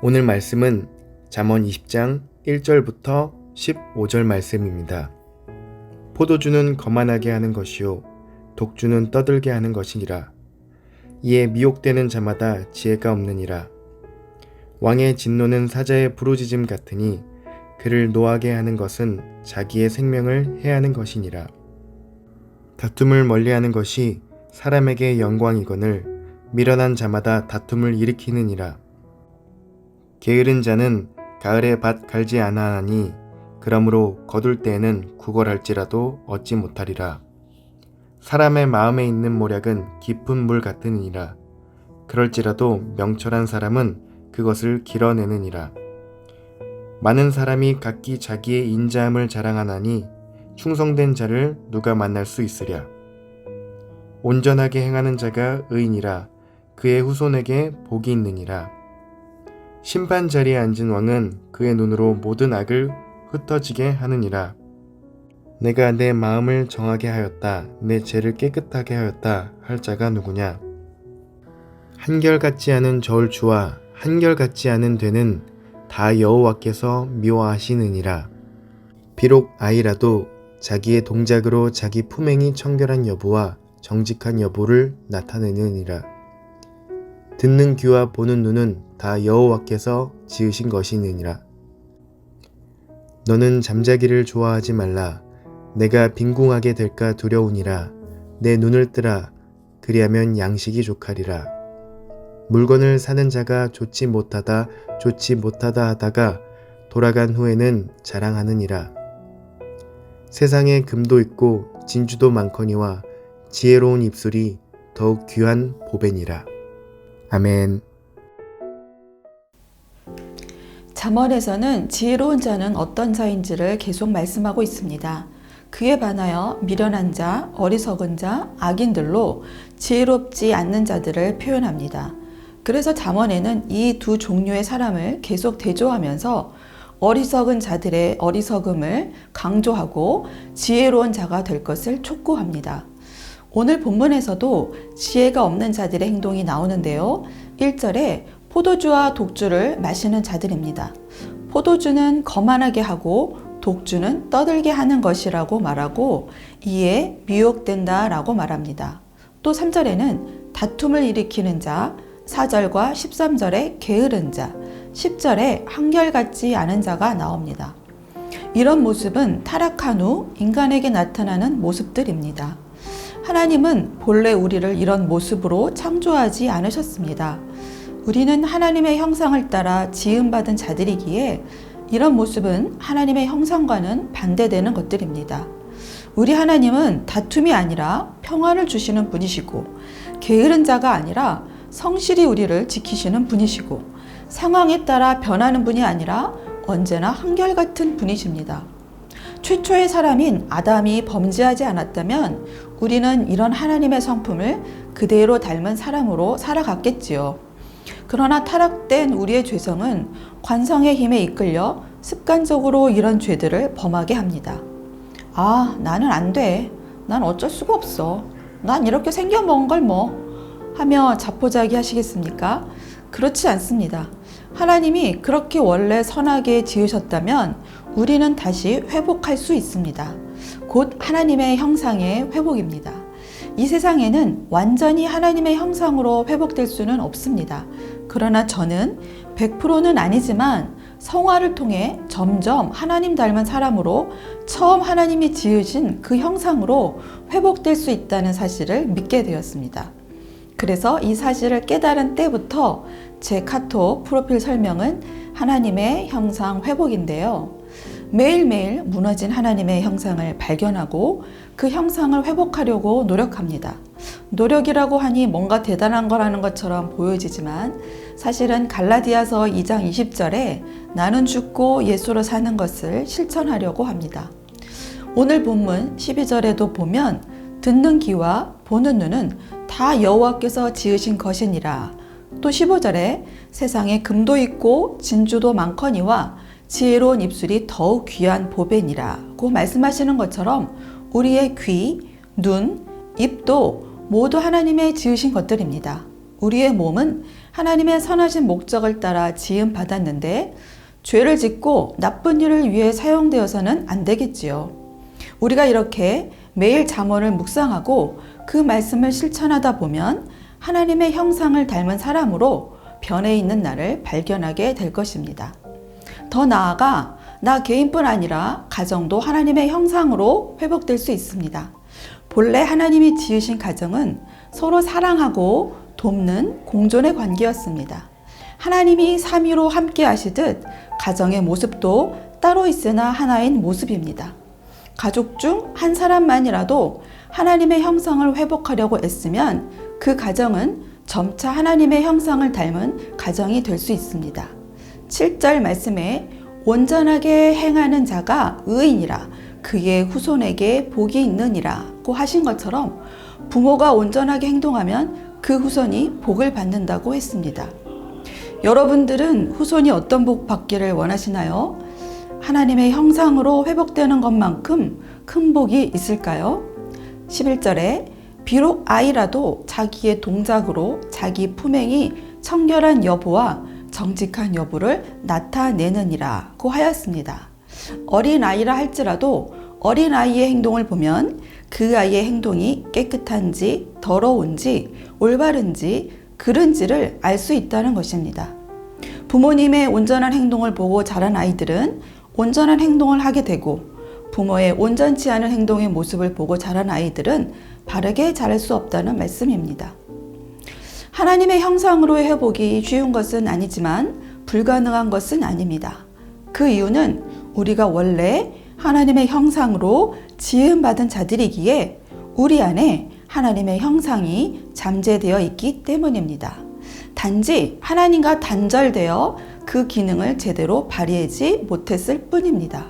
오늘 말씀은 잠언 20장 1절부터 15절 말씀입니다. 포도주는 거만하게 하는 것이요 독주는 떠들게 하는 것이니라. 이에 미혹되는 자마다 지혜가 없느니라. 왕의 진노는 사자의 부르짖음 같으니 그를 노하게 하는 것은 자기의 생명을 해하는 것이니라. 다툼을 멀리하는 것이 사람에게 영광이거늘 미련한 자마다 다툼을 일으키느니라. 게으른 자는 가을에 밭 갈지 아나하니 그러므로 거둘 때에는 구걸할지라도 얻지 못하리라. 사람의 마음에 있는 모략은 깊은 물 같으니라. 그럴지라도 명철한 사람은 그것을 길어내느니라. 많은 사람이 각기 자기의 인자함을 자랑하나니 충성된 자를 누가 만날 수 있으랴. 온전하게 행하는 자가 의인이라. 그의 후손에게 복이 있느니라. 심판 자리에 앉은 왕은 그의 눈으로 모든 악을 흩어지게 하느니라. 내가 내 마음을 정하게 하였다. 내 죄를 깨끗하게 하였다. 할 자가 누구냐? 한결같지 않은 저울추와 한결같지 않은 되는 다 여호와께서 미워하시느니라. 비록 아이라도 자기의 동작으로 자기 품행이 청결한 여부와 정직한 여부를 나타내느니라. 듣는 귀와 보는 눈은 다 여호와께서 지으신 것이니라. 너는 잠자기를 좋아하지 말라. 내가 빈궁하게 될까 두려우니라. 내 눈을 뜨라. 그리하면 양식이 족하리라. 물건을 사는 자가 좋지 못하다 하다가 돌아간 후에는 자랑하느니라. 세상에 금도 있고 진주도 많거니와 지혜로운 입술이 더욱 귀한 보배니라. 아멘. 잠언에서는 지혜로운 자는 어떤 자인지를 계속 말씀하고 있습니다. 그에 반하여 미련한 자, 어리석은 자, 악인들로 지혜롭지 않는 자들을 표현합니다. 그래서 잠언에는 이 두 종류의 사람을 계속 대조하면서 어리석은 자들의 어리석음을 강조하고 지혜로운 자가 될 것을 촉구합니다. 오늘 본문에서도 지혜가 없는 자들의 행동이 나오는데요. 1절에 포도주와 독주를 마시는 자들입니다. 포도주는 거만하게 하고 독주는 떠들게 하는 것이라고 말하고 이에 미혹된다 라고 말합니다. 또 3절에는 다툼을 일으키는 자, 4절과 13절에 게으른 자, 10절에 한결같지 않은 자가 나옵니다. 이런 모습은 타락한 후 인간에게 나타나는 모습들입니다. 하나님은 본래 우리를 이런 모습으로 창조하지 않으셨습니다. 우리는 하나님의 형상을 따라 지음받은 자들이기에 이런 모습은 하나님의 형상과는 반대되는 것들입니다. 우리 하나님은 다툼이 아니라 평안을 주시는 분이시고 게으른 자가 아니라 성실히 우리를 지키시는 분이시고 상황에 따라 변하는 분이 아니라 언제나 한결같은 분이십니다. 최초의 사람인 아담이 범죄하지 않았다면 우리는 이런 하나님의 성품을 그대로 닮은 사람으로 살아갔겠지요. 그러나 타락된 우리의 죄성은 관성의 힘에 이끌려 습관적으로 이런 죄들을 범하게 합니다. 아, 나는 안 돼. 난 어쩔 수가 없어. 난 이렇게 생겨먹은 걸 뭐 하며 자포자기 하시겠습니까? 그렇지 않습니다. 하나님이 그렇게 원래 선하게 지으셨다면 우리는 다시 회복할 수 있습니다. 곧 하나님의 형상의 회복입니다. 이 세상에는 완전히 하나님의 형상으로 회복될 수는 없습니다. 그러나 저는 100%는 아니지만 성화를 통해 점점 하나님 닮은 사람으로 처음 하나님이 지으신 그 형상으로 회복될 수 있다는 사실을 믿게 되었습니다. 그래서 이 사실을 깨달은 때부터 제 카톡 프로필 설명은 하나님의 형상 회복인데요. 매일매일 무너진 하나님의 형상을 발견하고 그 형상을 회복하려고 노력합니다. 노력이라고 하니 뭔가 대단한 거라는 것처럼 보여지지만 사실은 갈라디아서 2장 20절에 나는 죽고 예수로 사는 것을 실천하려고 합니다. 오늘 본문 12절에도 보면 듣는 귀와 보는 눈은 다 여호와께서 지으신 것이니라. 또 15절에 세상에 금도 있고 진주도 많거니와 지혜로운 입술이 더욱 귀한 보배니라고 말씀하시는 것처럼 우리의 귀, 눈, 입도 모두 하나님의 지으신 것들입니다. 우리의 몸은 하나님의 선하신 목적을 따라 지음 받았는데 죄를 짓고 나쁜 일을 위해 사용되어서는 안 되겠지요. 우리가 이렇게 매일 잠언을 묵상하고 그 말씀을 실천하다 보면 하나님의 형상을 닮은 사람으로 변해 있는 나를 발견하게 될 것입니다. 더 나아가 나 개인뿐 아니라 가정도 하나님의 형상으로 회복될 수 있습니다. 본래 하나님이 지으신 가정은 서로 사랑하고 돕는 공존의 관계였습니다. 하나님이 삼위로 함께 하시듯 가정의 모습도 따로 있으나 하나인 모습입니다. 가족 중 한 사람만이라도 하나님의 형상을 회복하려고 애쓰면 그 가정은 점차 하나님의 형상을 닮은 가정이 될 수 있습니다. 7절 말씀에 온전하게 행하는 자가 의인이라 그의 후손에게 복이 있느니라고 하신 것처럼 부모가 온전하게 행동하면 그 후손이 복을 받는다고 했습니다. 여러분들은 후손이 어떤 복 받기를 원하시나요? 하나님의 형상으로 회복되는 것만큼 큰 복이 있을까요? 11절에 비록 아이라도 자기의 동작으로 자기 품행이 청결한 여부와 정직한 여부를 나타내느니라고 하였습니다. 어린아이라 할지라도 어린아이의 행동을 보면 그 아이의 행동이 깨끗한지 더러운지 올바른지 그른지를 알 수 있다는 것입니다. 부모님의 온전한 행동을 보고 자란 아이들은 온전한 행동을 하게 되고 부모의 온전치 않은 행동의 모습을 보고 자란 아이들은 바르게 자랄 수 없다는 말씀입니다. 하나님의 형상으로의 회복이 쉬운 것은 아니지만 불가능한 것은 아닙니다. 그 이유는 우리가 원래 하나님의 형상으로 지음받은 자들이기에 우리 안에 하나님의 형상이 잠재되어 있기 때문입니다. 단지 하나님과 단절되어 그 기능을 제대로 발휘하지 못했을 뿐입니다.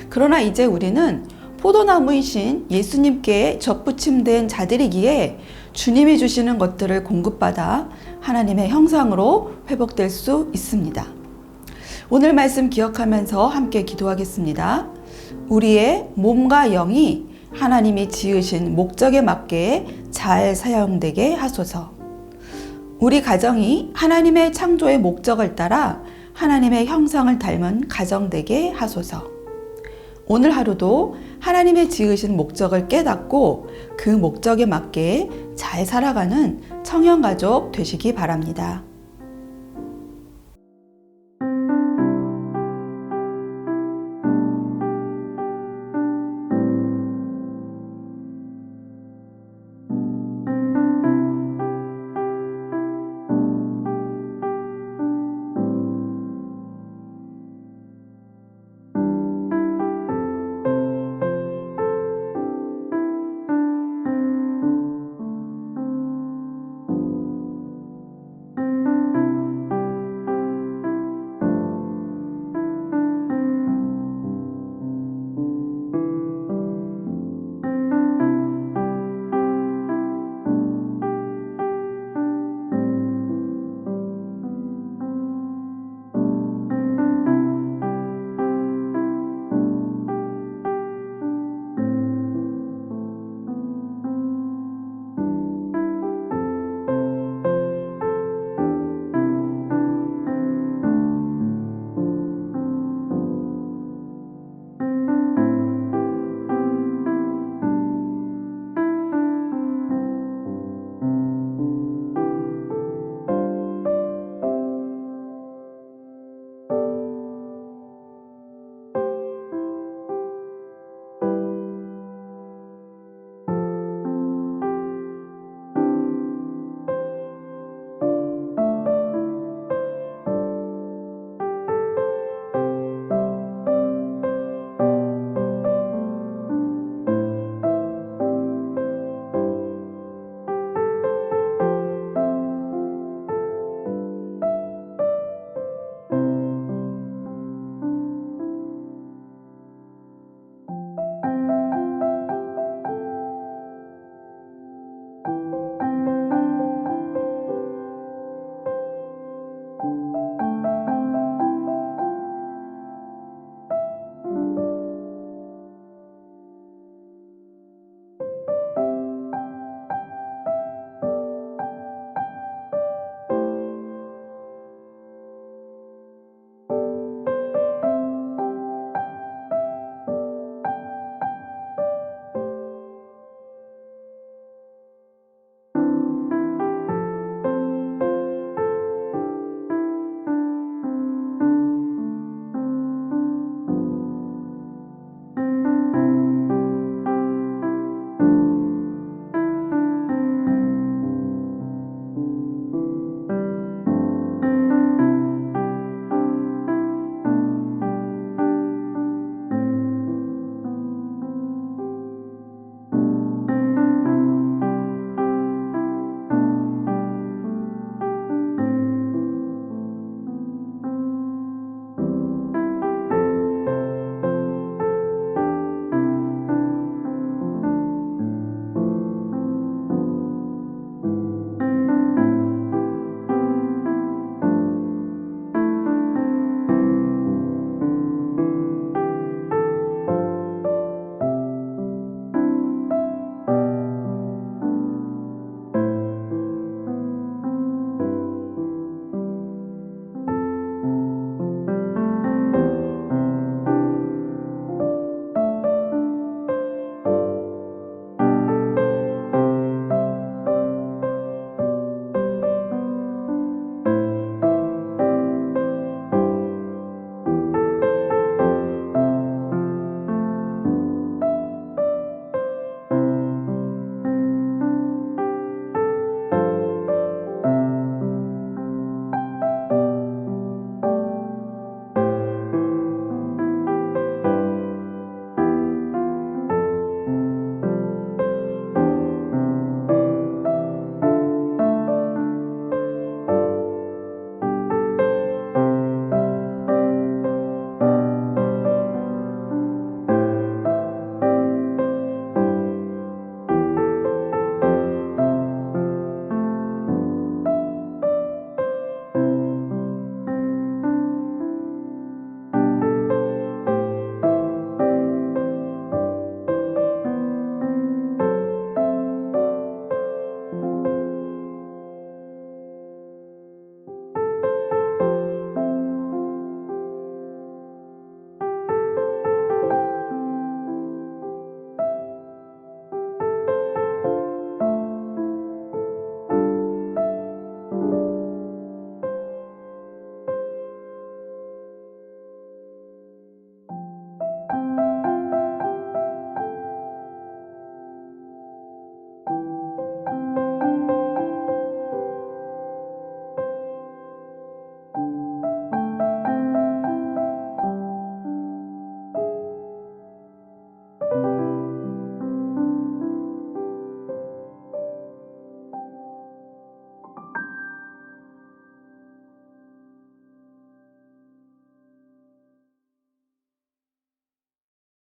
그러나 이제 우리는 포도나무이신 예수님께 접붙임된 자들이기에 주님이 주시는 것들을 공급받아 하나님의 형상으로 회복될 수 있습니다. 오늘 말씀 기억하면서 함께 기도하겠습니다. 우리의 몸과 영이 하나님이 지으신 목적에 맞게 잘 사용되게 하소서. 우리 가정이 하나님의 창조의 목적을 따라 하나님의 형상을 닮은 가정 되게 하소서. 오늘 하루도 하나님의 지으신 목적을 깨닫고 그 목적에 맞게 잘 살아가는 청년가족 되시기 바랍니다.